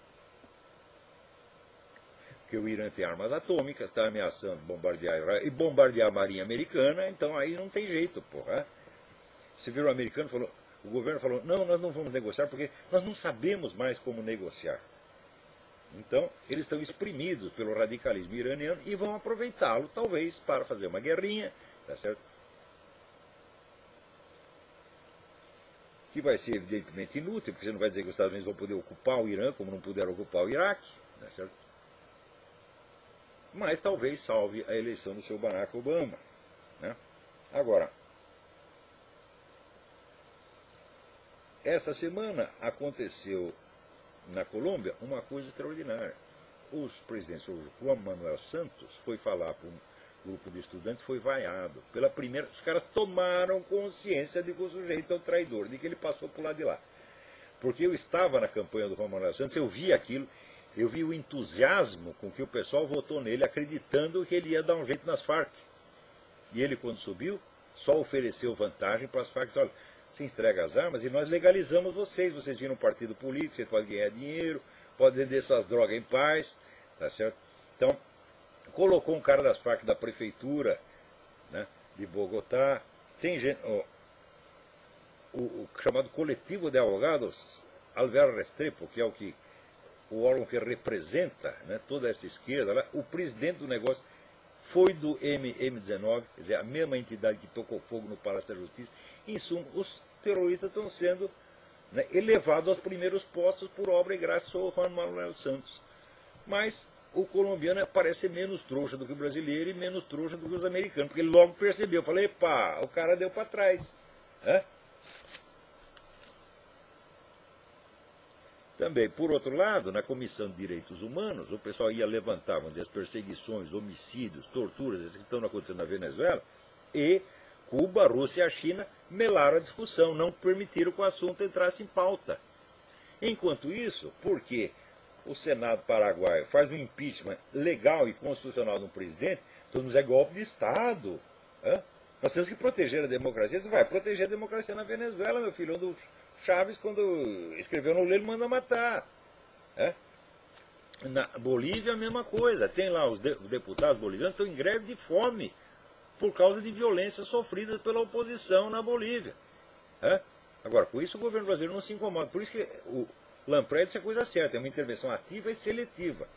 porque o Irã tem armas atômicas, está ameaçando bombardear Israel e bombardear a marinha americana, então aí não tem jeito, porra. Você viu o americano falou, o governo falou, não, nós não vamos negociar porque nós não sabemos mais como negociar. Então, eles estão exprimidos pelo radicalismo iraniano e vão aproveitá-lo, talvez, para fazer uma guerrinha, tá certo? Que vai ser evidentemente inútil, porque você não vai dizer que os Estados Unidos vão poder ocupar o Irã, como não puderam ocupar o Iraque, tá certo? Mas talvez salve a eleição do seu Barack Obama. Né? Agora, essa semana aconteceu na Colômbia uma coisa extraordinária. Os presidentes, o Juan Manuel Santos foi falar para um grupo de estudantes, foi vaiado. Pela primeira, os caras tomaram consciência de que o sujeito é o traidor, de que ele passou por lá de lá. Porque eu estava na campanha do Juan Manuel Santos, eu vi aquilo, eu vi o entusiasmo com que o pessoal votou nele, acreditando que ele ia dar um jeito nas Farc. E ele, quando subiu, só ofereceu vantagem para as Farc. Olha, você entrega as armas e nós legalizamos vocês. Vocês viram um partido político, vocês podem ganhar dinheiro, podem vender suas drogas em paz. Tá certo? Então, colocou um cara das Farc da prefeitura, né, de Bogotá. Tem gente... o chamado coletivo de advogados, Alvaro Restrepo, que é o órgão que representa, né, toda essa esquerda, lá, o presidente do negócio foi do M19, quer dizer, a mesma entidade que tocou fogo no Palácio da Justiça. Em suma, os terroristas estão sendo, né, elevados aos primeiros postos por obra e graça do Juan Manuel Santos. Mas o colombiano parece ser menos trouxa do que o brasileiro e menos trouxa do que os americanos, porque ele logo percebeu, falei, epa, o cara deu para trás. Né? Também, por outro lado, na Comissão de Direitos Humanos, o pessoal ia levantar, vamos dizer, as perseguições, homicídios, torturas que estão acontecendo na Venezuela, e Cuba, Rússia e a China melaram a discussão, não permitiram que o assunto entrasse em pauta. Enquanto isso, porque o Senado paraguaio faz um impeachment legal e constitucional de um presidente, todo mundo é golpe de Estado. Né? Nós temos que proteger a democracia. Você vai proteger a democracia na Venezuela, meu filho, onde o Chávez, quando escreveu no livro, manda matar. É? Na Bolívia, a mesma coisa. Tem lá os deputados bolivianos que estão em greve de fome por causa de violência sofrida pela oposição na Bolívia. É? Agora, com isso o governo brasileiro não se incomoda. Por isso que o Lampré disse a coisa certa, é uma intervenção ativa e seletiva.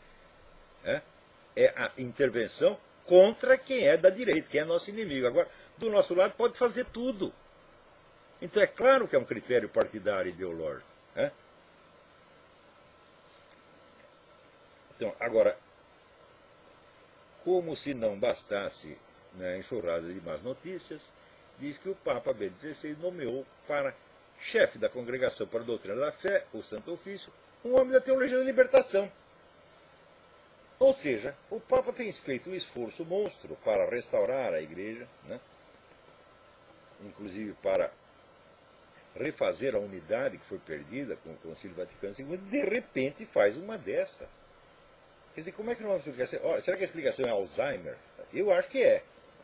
É a intervenção contra quem é da direita, quem é nosso inimigo. Agora, do nosso lado, pode fazer tudo. Então é claro que é um critério partidário e ideológico. Né? Então, agora, como se não bastasse, né, a enxurrada de más notícias, diz que o Papa Bento XVI nomeou para chefe da Congregação para a Doutrina da Fé, o Santo Ofício, um homem da teologia da libertação. Ou seja, o Papa tem feito um esforço monstro para restaurar a Igreja, né? Inclusive para refazer a unidade que foi perdida com o Concílio Vaticano II, de repente faz uma dessa. Quer dizer, como é que não vamos explicar? Será que a explicação é Alzheimer? Eu acho que é.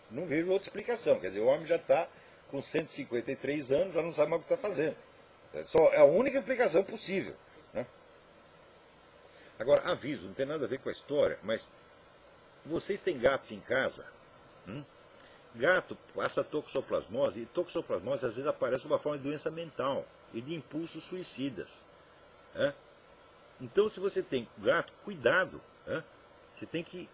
Não vejo outra explicação. Quer dizer, o homem já está com 153 anos, já não sabe mais o que está fazendo. É a única explicação possível. Né? Agora, aviso, não tem nada a ver com a história, mas vocês têm gatos em casa? Gato passa toxoplasmose, e toxoplasmose às vezes aparece uma forma de doença mental e de impulsos suicidas. Então, se você tem gato, cuidado. Você tem que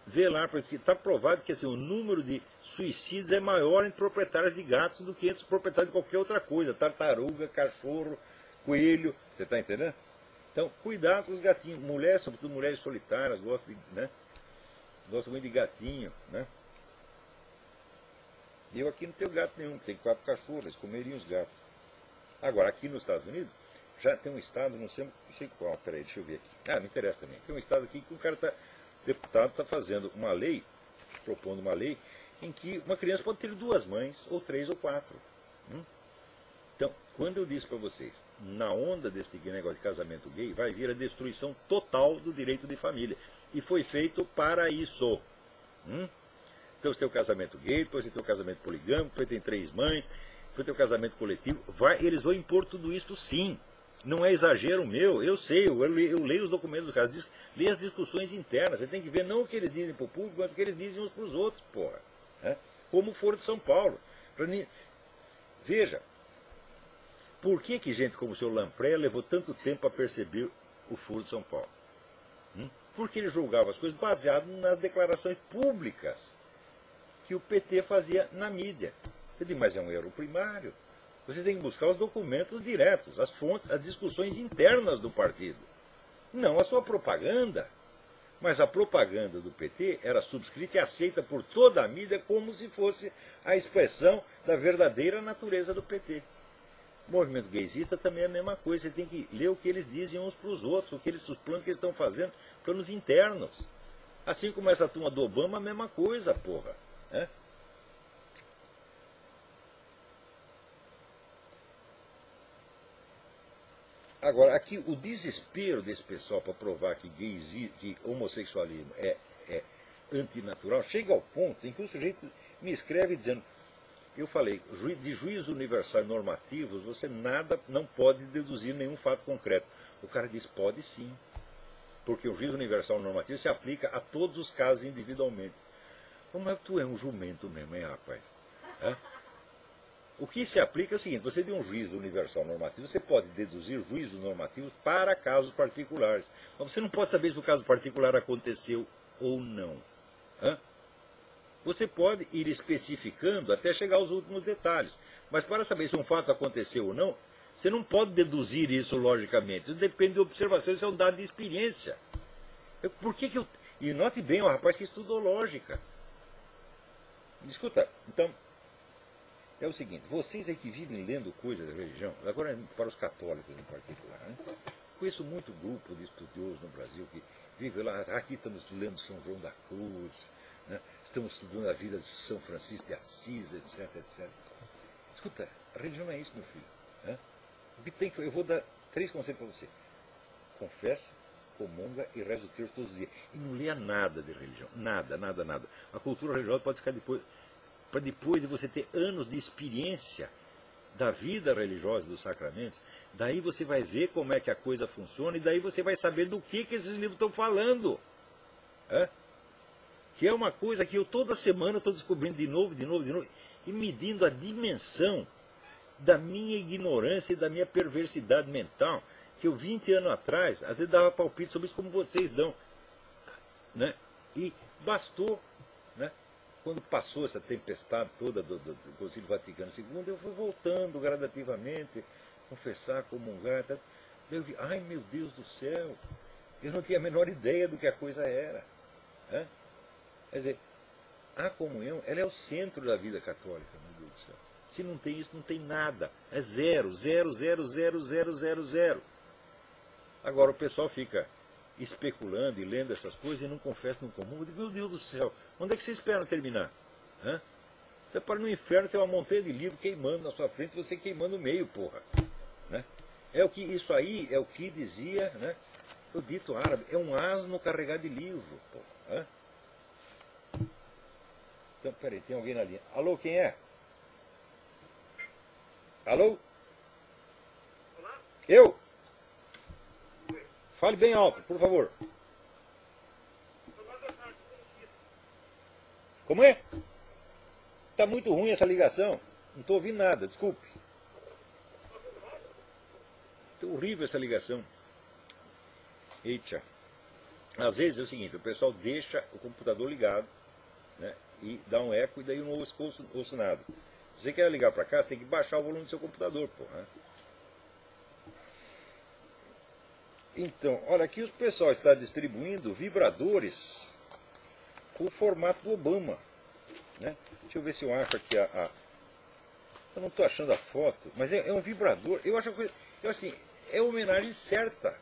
velar, porque está provado que assim, o número de suicídios é maior entre proprietários de gatos do que entre proprietários de qualquer outra coisa, tartaruga, cachorro, coelho, você está entendendo? Então, cuidado com os gatinhos. Mulheres, sobretudo mulheres solitárias, gostam, né? Gostam muito de gatinho, né? Eu aqui não tenho gato nenhum, tenho 4 cachorros, eles comeriam os gatos. Agora, aqui nos Estados Unidos, já tem um estado, não sei qual, peraí, deixa eu ver aqui. Ah, não interessa também. Tem um estado aqui que o cara deputado está fazendo uma lei, propondo uma lei, em que uma criança pode ter 2 mães, ou 3 ou 4. Então, quando eu disse para vocês, na onda desse negócio de casamento gay, vai vir a destruição total do direito de família. E foi feito para isso. Então você tem o casamento gay, depois você tem o casamento poligâmico, depois tem 3 mães, depois tem o casamento coletivo. Eles vão impor tudo isso sim. Não é exagero meu, eu sei, eu leio os documentos do caso, leio as discussões internas. Você tem que ver não o que eles dizem para o público, mas o que eles dizem uns para os outros, porra. Como o Foro de São Paulo. Veja, por que gente como o senhor Lampré levou tanto tempo a perceber o Foro de São Paulo? Porque ele julgava as coisas baseado nas declarações públicas que o PT fazia na mídia. Eu digo, mas é um erro primário. Você tem que buscar os documentos diretos, as fontes, as discussões internas do partido. Não a sua propaganda. Mas a propaganda do PT era subscrita e aceita por toda a mídia como se fosse a expressão da verdadeira natureza do PT. O movimento gaysista também é a mesma coisa. Você tem que ler o que eles dizem uns para os outros, os planos que eles estão fazendo, planos internos. Assim como essa turma do Obama, a mesma coisa, porra. Agora, aqui o desespero desse pessoal para provar que homossexualismo é antinatural chega ao ponto em que o sujeito me escreve dizendo, eu falei, de juízo universal e normativos, você não pode deduzir nenhum fato concreto. O cara diz, pode sim, porque o juízo universal e normativo se aplica a todos os casos individualmente. Mas tu é um jumento mesmo, hein, rapaz? O que se aplica é o seguinte, você tem um juízo universal normativo, você pode deduzir juízos normativos para casos particulares. Mas você não pode saber se o caso particular aconteceu ou não. Você pode ir especificando até chegar aos últimos detalhes. Mas para saber se um fato aconteceu ou não, você não pode deduzir isso logicamente. Isso depende de observação, isso é um dado de experiência. E note bem, o rapaz que estudou lógica. Escuta, então, é o seguinte, vocês aí que vivem lendo coisas da religião, agora para os católicos em particular, conheço muito grupo de estudiosos no Brasil que vivem lá, aqui estamos lendo São João da Cruz, estamos estudando a vida de São Francisco de Assis, etc, etc. Escuta, a religião não é isso, meu filho. Eu vou dar 3 conselhos para você. Confessa, comunga e reza o terço todos os dias. E não leia nada de religião. Nada, nada, nada. A cultura religiosa pode ficar para depois de você ter anos de experiência da vida religiosa, dos sacramentos, daí você vai ver como é que a coisa funciona e daí você vai saber do que esses livros estão falando. Que é uma coisa que eu toda semana estou descobrindo de novo, e medindo a dimensão da minha ignorância e da minha perversidade mental, que eu 20 anos atrás, às vezes dava palpite sobre isso como vocês dão. E bastou, quando passou essa tempestade toda do Concílio Vaticano II, eu fui voltando gradativamente, confessar, comungar. Eu vi, ai meu Deus do céu, eu não tinha a menor ideia do que a coisa era. Quer dizer, a comunhão, ela é o centro da vida católica, meu Deus do céu. Se não tem isso, não tem nada. É 0, 0, 0, 0, 0, 0, 0. Agora o pessoal fica especulando e lendo essas coisas e não confessa, não comunga. Meu Deus do céu, onde é que vocês esperam terminar? Você para no inferno, você tem uma montanha de livro queimando na sua frente, você queimando o meio, porra. Isso aí é o que dizia, o dito árabe, é um asno carregado de livro, porra. Então, peraí, tem alguém na linha. Alô, quem é? Alô? Olá? Eu? Fale bem alto, por favor. Como é? Está muito ruim essa ligação. Não estou ouvindo nada, desculpe. Está horrível essa ligação. Eita. Às vezes é o seguinte, o pessoal deixa o computador ligado, né, e dá um eco e daí não ouço nada. Se você quer ligar para cá, você tem que baixar o volume do seu computador, pô, né? Então, olha, aqui o pessoal está distribuindo vibradores com o formato do Obama, né? Deixa eu ver se eu acho aqui eu não estou achando a foto, mas é um vibrador. Eu acho que assim, é uma homenagem certa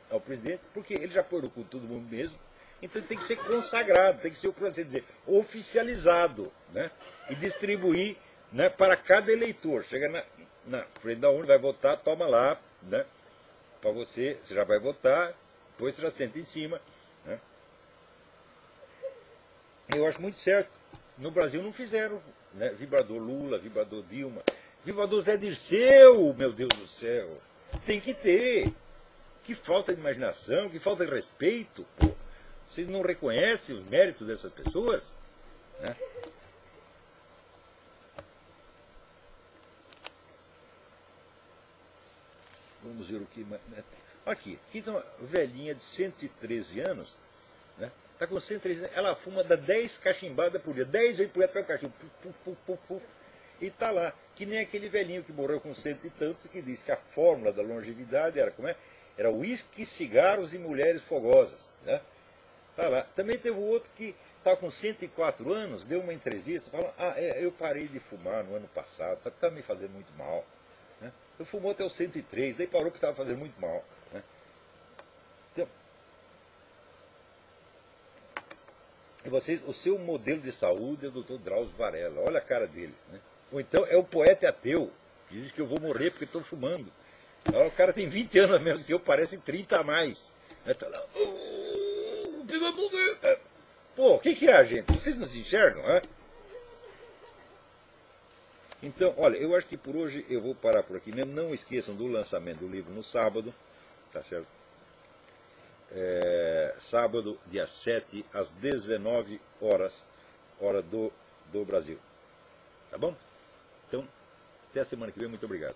ao presidente, porque ele já pôs no cu todo mundo mesmo, então ele tem que ser consagrado, tem que ser, por assim dizer, oficializado, né? E distribuir, né, para cada eleitor. Chega na frente da urna, vai votar, toma lá, né? Para você já vai votar, depois você já senta em cima, né? Eu acho muito certo. No Brasil não fizeram, né? Vibrador Lula, vibrador Dilma, vibrador Zé Dirceu, meu Deus do céu. Tem que ter. Que falta de imaginação, que falta de respeito. Pô. Vocês não reconhecem os méritos dessas pessoas? Né? Vamos ver o que... Aqui tem uma velhinha de 113 anos, né? Está com 113 anos, ela fuma, dá 10 cachimbadas por dia, 10 vezes por dia, pega o cachimbo, e está lá, que nem aquele velhinho que morreu com 100 e tantos, que disse que a fórmula da longevidade era, como é? Era uísque, cigarros e mulheres fogosas, né? Tá lá. Também teve o outro que está com 104 anos, deu uma entrevista, falando, eu parei de fumar no ano passado, sabe, está me fazendo muito mal. Né? Eu fumou até os 103, daí parou que estava fazendo muito mal. Né? Então, e vocês, o seu modelo de saúde é o Dr. Drauzio Varela, olha a cara dele. Né? Ou então é o poeta ateu, que diz que eu vou morrer porque estou fumando. O cara tem 20 anos a menos que eu, parece 30 a mais. Tá lá, vai morrer. Pô, o que é, gente? Vocês não se enxergam, hein? Então, olha, eu acho que por hoje eu vou parar por aqui mesmo. Não esqueçam do lançamento do livro no sábado, tá certo? Sábado, dia 7, às 19 horas, hora do Brasil. Tá bom? Então, até a semana que vem. Muito obrigado.